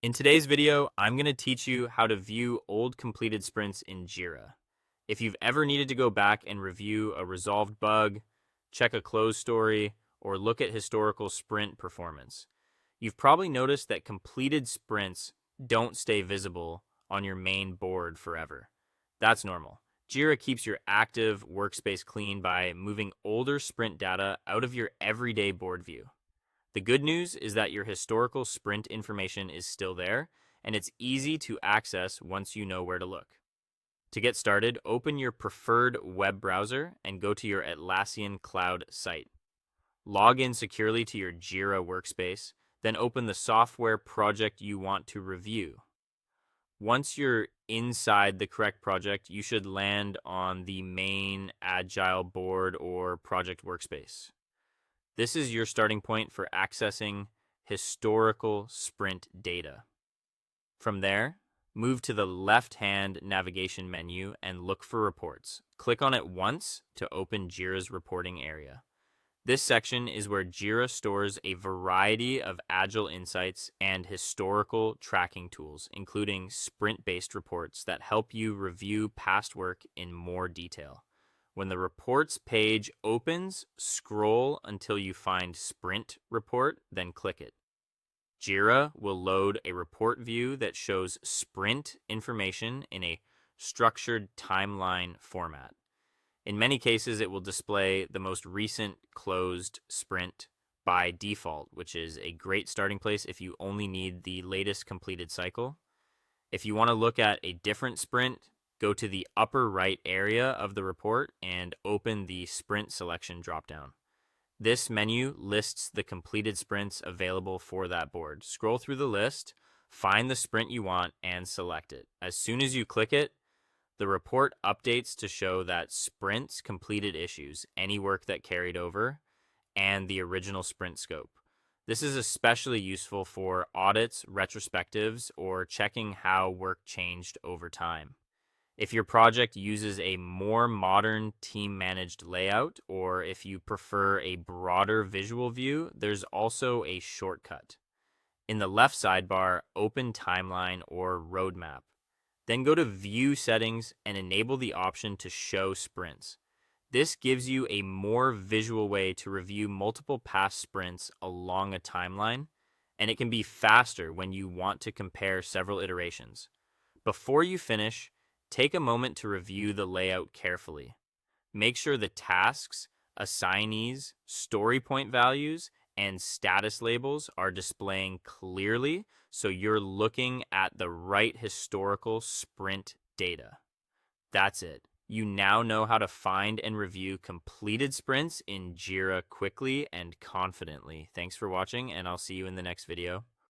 In today's video, I'm going to teach you how to view old completed sprints in Jira. If you've ever needed to go back and review a resolved bug, check a close story, or look at historical sprint performance, you've probably noticed that completed sprints don't stay visible on your main board forever. That's normal. Jira keeps your active workspace clean by moving older sprint data out of your everyday board view. The good news is that your historical sprint information is still there, and it's easy to access once you know where to look. To get started, open your preferred web browser and go to your Atlassian Cloud site. Log in securely to your Jira workspace, then open the software project you want to review. Once you're inside the correct project, you should land on the main Agile board or project workspace. This is your starting point for accessing historical sprint data. From there, move to the left-hand navigation menu and look for reports. Click on it once to open Jira's reporting area. This section is where Jira stores a variety of agile insights and historical tracking tools, including sprint-based reports that help you review past work in more detail. When the reports page opens, scroll until you find Sprint Report, then click it. Jira will load a report view that shows sprint information in a structured timeline format. In many cases, it will display the most recent closed sprint by default, which is a great starting place if you only need the latest completed cycle. If you want to look at a different sprint, go to the upper right area of the report and open the Sprint Selection dropdown. This menu lists the completed sprints available for that board. Scroll through the list, find the sprint you want, and select it. As soon as you click it, the report updates to show that sprints completed issues, any work that carried over, and the original sprint scope. This is especially useful for audits, retrospectives, or checking how work changed over time. If your project uses a more modern team-managed layout, or if you prefer a broader visual view, there's also a shortcut. In the left sidebar, open Timeline or Roadmap. Then go to View Settings and enable the option to show sprints. This gives you a more visual way to review multiple past sprints along a timeline, and it can be faster when you want to compare several iterations. Before you finish, take a moment to review the layout carefully. Make sure the tasks, assignees, story point values, and status labels are displaying clearly so you're looking at the right historical sprint data. That's it. You now know how to find and review completed sprints in Jira quickly and confidently. Thanks for watching, and I'll see you in the next video.